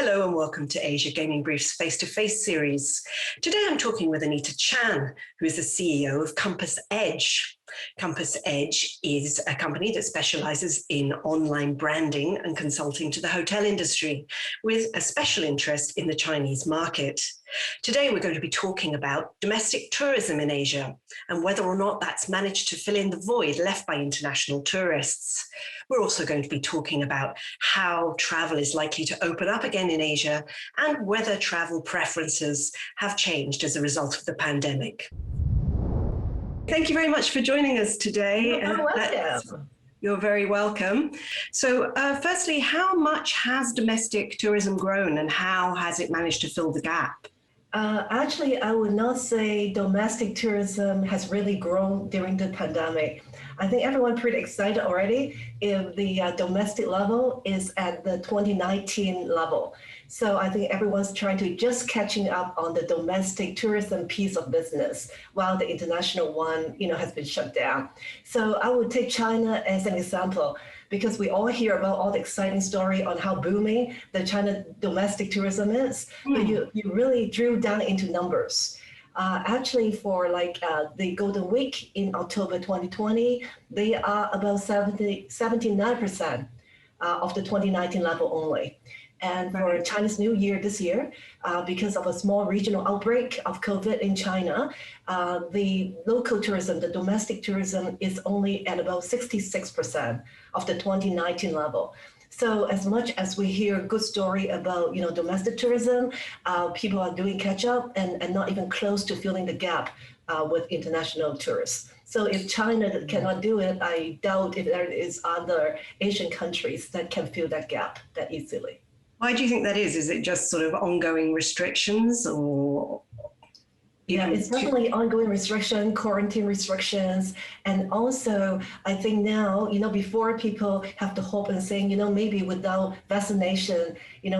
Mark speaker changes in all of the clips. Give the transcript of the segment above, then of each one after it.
Speaker 1: Hello and welcome to Asia Gaming Brief's face-to-face series. Today I'm talking with Anita Chan, who is the CEO of Compass Edge. Compass Edge is a company that specializes in online branding and consulting to the hotel industry, with a special interest in the Chinese market. Today we're going to be talking about domestic tourism in Asia and whether or not that's managed to fill in the void left by international tourists. We're also going to be talking about how travel is likely to open up again in Asia and whether travel preferences have changed as a result of the pandemic. Thank you very much for joining us today.
Speaker 2: You're welcome.
Speaker 1: You're very welcome. So firstly, how much has domestic tourism grown and how has it managed to fill the gap?
Speaker 2: Actually, I would not say domestic tourism has really grown during the pandemic. I think everyone's pretty excited already if the domestic level is at the 2019 level. So I think everyone's trying to just catching up on the domestic tourism piece of business while the international one, has been shut down. So I would take China as an example, because we all hear about all the exciting story on how booming the China domestic tourism is, but you really drew down into numbers. Actually, for the Golden Week in October 2020, they are about 79% of the 2019 level only. And for Chinese New Year this year, because of a small regional outbreak of COVID in China, the local tourism, the domestic tourism is only at about 66% of the 2019 level. So as much as we hear good story about domestic tourism, people are doing catch up and not even close to filling the gap with international tourists. So if China cannot do it, I doubt if there is other Asian countries that can fill that gap that easily.
Speaker 1: Why do you think that is? Is it just sort of ongoing restrictions or?
Speaker 2: Yeah, it's definitely ongoing restriction, quarantine restrictions. And also, I think now, before people have to hope and saying, maybe without vaccination,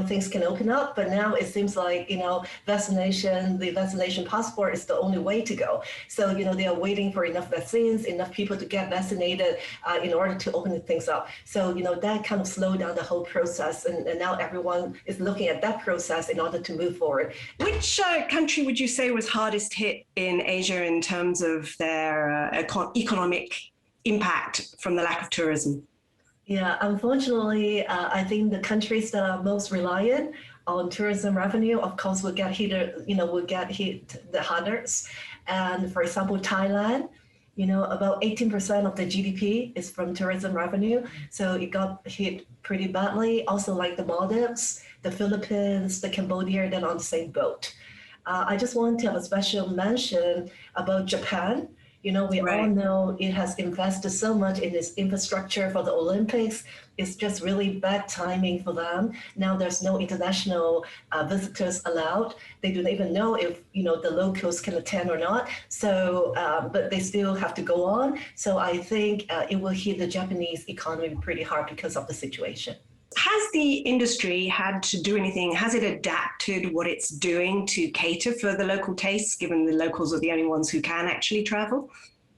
Speaker 2: things can open up. But now it seems like, the vaccination passport is the only way to go. So, they are waiting for enough vaccines, enough people to get vaccinated in order to open things up. So, that kind of slowed down the whole process. And now everyone is looking at that process in order to move forward.
Speaker 1: Which country would you say was hardest hit in Asia in terms of their economic impact from the lack of tourism?
Speaker 2: Yeah, unfortunately, I think the countries that are most reliant on tourism revenue, of course, will get hit the hardest. And for example, Thailand, about 18% of the GDP is from tourism revenue. So it got hit pretty badly. Also like the Maldives, the Philippines, the Cambodia, they're on the same boat. I just want to have a special mention about Japan. We all know it has invested so much in its infrastructure for the Olympics. It's just really bad timing for them. Now there's no international visitors allowed. They don't even know if the locals can attend or not. So, but they still have to go on. So I think it will hit the Japanese economy pretty hard because of the situation.
Speaker 1: Has the industry had to do anything? Has it adapted what it's doing to cater for the local tastes, given the locals are the only ones who can actually travel?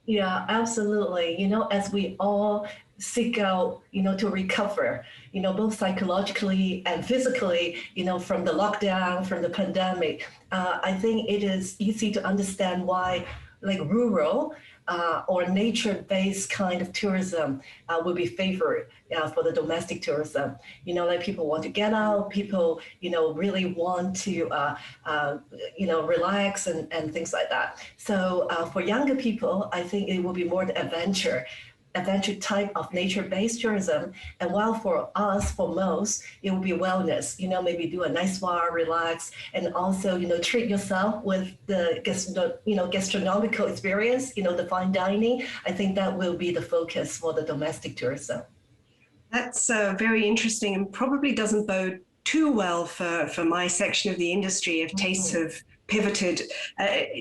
Speaker 2: Yeah, absolutely. As we all seek out, to recover, both psychologically and physically, from the lockdown, from the pandemic, I think it is easy to understand why rural or nature-based kind of tourism will be favored for the domestic tourism. People want to get out, people, really want to, relax and things like that. So for younger people, I think it will be more the adventure type of nature-based tourism. And while for us, for most, it will be wellness, maybe do a nice spa, relax, and also, treat yourself with the, gastronomical experience, the fine dining. I think that will be the focus for the domestic tourism.
Speaker 1: That's very interesting and probably doesn't bode too well for my section of the industry if tastes have pivoted.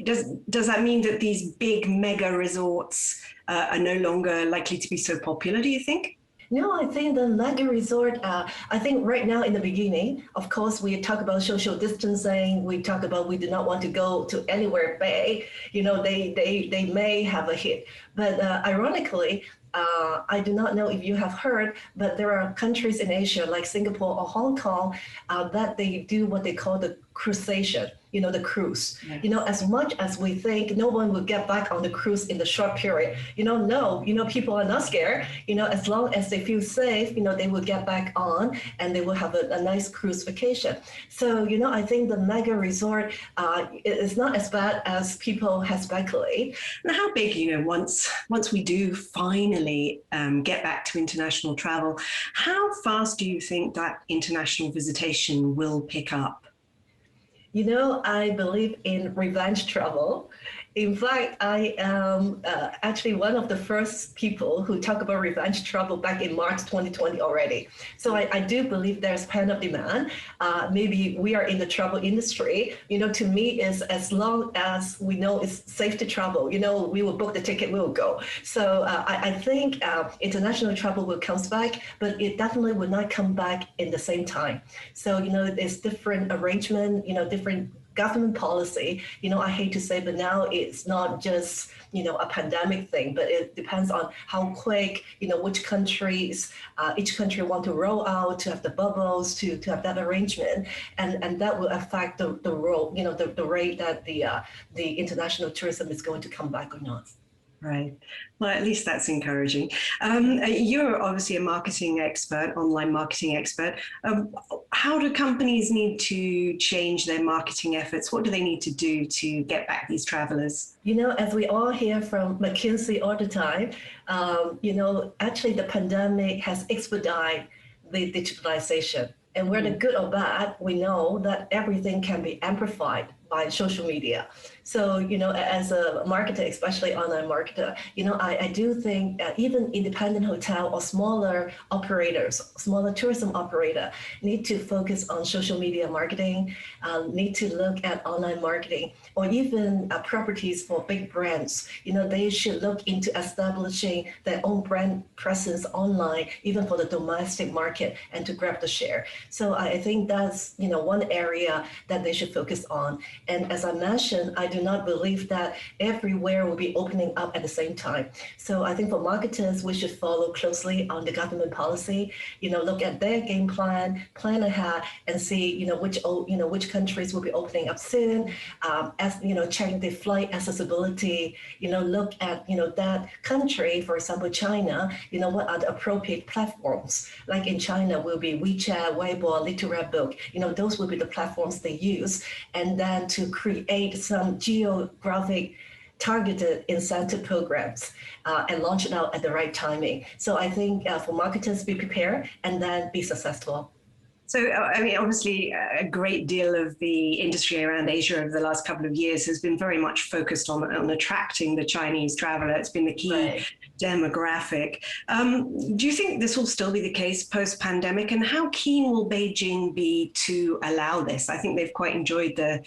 Speaker 1: Does that mean that these big mega resorts are no longer likely to be so popular, do you think?
Speaker 2: No, I think the mega resort, I think right now in the beginning, of course, we talk about social distancing. We talk about we do not want to go to anywhere bay. They may have a hit. But ironically, I do not know if you have heard, but there are countries in Asia like Singapore or Hong Kong that they do what they call the cruisation, the cruise.
Speaker 1: Yes.
Speaker 2: As much as we think no one will get back on the cruise in the short period, no, people are not scared. As long as they feel safe, they will get back on and they will have a nice cruise vacation. So, I think the mega resort is not as bad as people have speculated.
Speaker 1: Now, how big, once we do finally get back to international travel, how fast do you think that international visitation will pick up?
Speaker 2: I believe in revenge travel. In fact, I am actually one of the first people who talk about revenge travel back in March 2020 already. So I do believe there's pent-up demand. Maybe we are in the travel industry. To me, is as long as we know it's safe to travel, we will book the ticket, we will go. So I think international travel will come back, but it definitely will not come back in the same time. So, there's different arrangement, different government policy. I hate to say, but now it's not just, a pandemic thing, but it depends on how quick, which countries, each country want to roll out to have the bubbles, to have that arrangement. And that will affect the role, the rate that the international tourism is going to come back or not.
Speaker 1: Right. Well, at least that's encouraging. You're obviously a marketing expert, online marketing expert. How do companies need to change their marketing efforts? What do they need to do to get back these travelers?
Speaker 2: As we all hear from McKinsey all the time, actually the pandemic has expedited the digitalization. And whether good or bad, we know that everything can be amplified by social media. So, as a marketer, especially online marketer, I do think even independent hotel or smaller operators, smaller tourism operator need to focus on social media marketing, need to look at online marketing, or even properties for big brands. They should look into establishing their own brand presence online, even for the domestic market, and to grab the share. So I think that's, one area that they should focus on. And as I mentioned, I do not believe that everywhere will be opening up at the same time. So I think for marketers, we should follow closely on the government policy, look at their game plan ahead and see, which countries will be opening up soon, checking the flight accessibility, look at, that country, for example, China, what are the appropriate platforms? Like in China will be WeChat, Weibo, Little Red Book, those will be the platforms they use. And then to create some geographic targeted incentive programs and launch it out at the right timing. So I think for marketers, be prepared and then be successful.
Speaker 1: So, obviously, a great deal of the industry around Asia over the last couple of years has been very much focused on attracting the Chinese traveler. It's been the key demographic. Do you think this will still be the case post-pandemic? And how keen will Beijing be to allow this? I think they've quite enjoyed the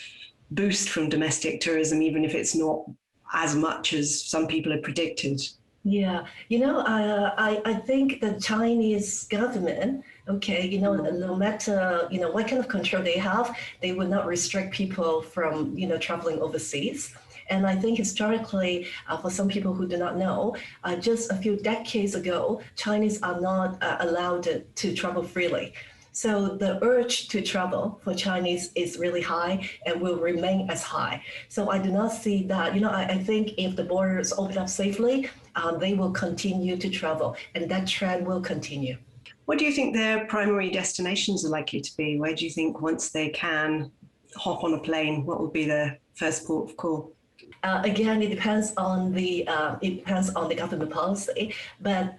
Speaker 1: boost from domestic tourism, even if it's not as much as some people had predicted.
Speaker 2: Yeah, I think the Chinese government, no matter, what kind of control they have, they will not restrict people from, traveling overseas. And I think historically, for some people who do not know, just a few decades ago, Chinese are not allowed to travel freely. So the urge to travel for Chinese is really high and will remain as high. So I do not see that, I think if the borders open up safely, they will continue to travel and that trend will continue.
Speaker 1: What do you think their primary destinations are likely to be? Where do you think once they can hop on a plane, what will be the first port of call?
Speaker 2: Again, it depends on the government policy, but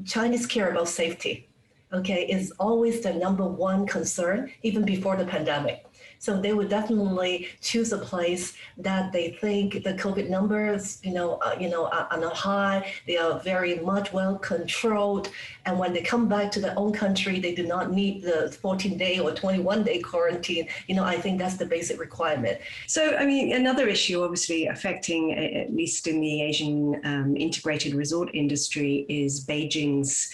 Speaker 2: Chinese care about safety. Is always the number one concern, even before the pandemic. So they would definitely choose a place that they think the COVID numbers, are not high. They are very much well controlled. And when they come back to their own country, they do not need the 14-day or 21-day quarantine. I think that's the basic requirement.
Speaker 1: So, I mean, another issue obviously affecting, at least in the Asian integrated resort industry, is Beijing's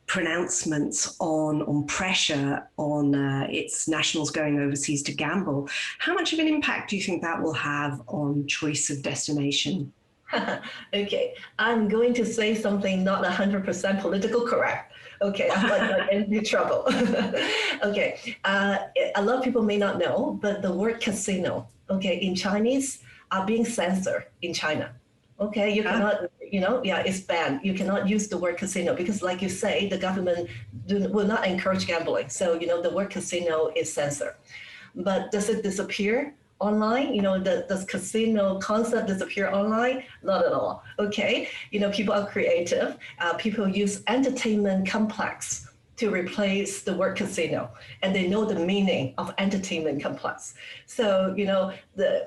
Speaker 1: pronouncements on pressure on its nationals going overseas to gamble. How much of an impact do you think that will have on choice of destination?
Speaker 2: Okay, I'm going to say something not 100% political correct. Okay, I might get into trouble. Okay, a lot of people may not know, but the word casino, okay, in Chinese are being censored in China. Okay, you cannot, it's banned. You cannot use the word casino because, like you say, the government will not encourage gambling. So, the word casino is censored. But does it disappear online? Does casino concept disappear online? Not at all. Okay, people are creative. People use entertainment complex to replace the word casino, and they know the meaning of entertainment complex. So,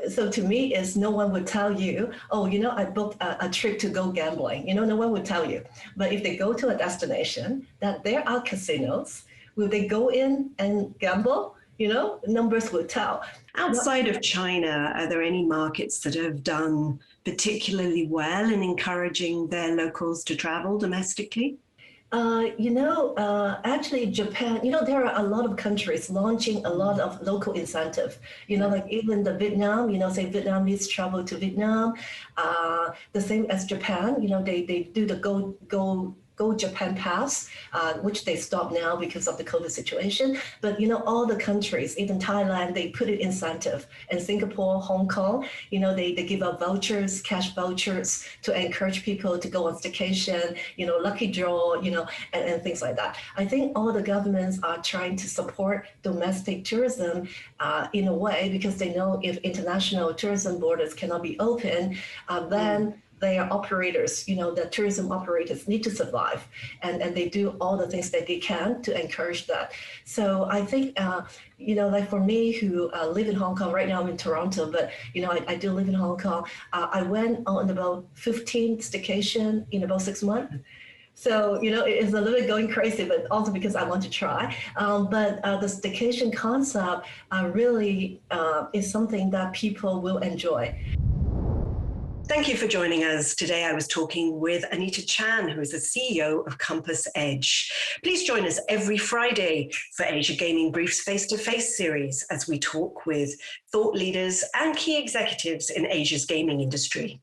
Speaker 2: so to me is no one would tell you, oh, I booked a trip to go gambling. No one would tell you. But if they go to a destination that there are casinos, will they go in and gamble? Numbers will tell.
Speaker 1: Outside of China, are there any markets that have done particularly well in encouraging their locals to travel domestically?
Speaker 2: Actually Japan, there are a lot of countries launching a lot of local incentive, like even the Vietnam, say Vietnamese travel to Vietnam, the same as Japan, they do the Go Japan Pass, which they stopped now because of the COVID situation. But all the countries, even Thailand, they put it incentive. And Singapore, Hong Kong, they give out vouchers, cash vouchers to encourage people to go on staycation, lucky draw, and things like that. I think all the governments are trying to support domestic tourism in a way because they know if international tourism borders cannot be open, then their operators, the tourism operators need to survive, and they do all the things that they can to encourage that. So I think, like for me who live in Hong Kong, right now I'm in Toronto, but I do live in Hong Kong. I went on about 15 staycation in about 6 months. So, it's a little bit going crazy, but also because I want to try. But the staycation concept really is something that people will enjoy.
Speaker 1: Thank you for joining us. Today I was talking with Anita Chan, who is the CEO of Compass Edge. Please join us every Friday for Asia Gaming Briefs face-to-face series as we talk with thought leaders and key executives in Asia's gaming industry.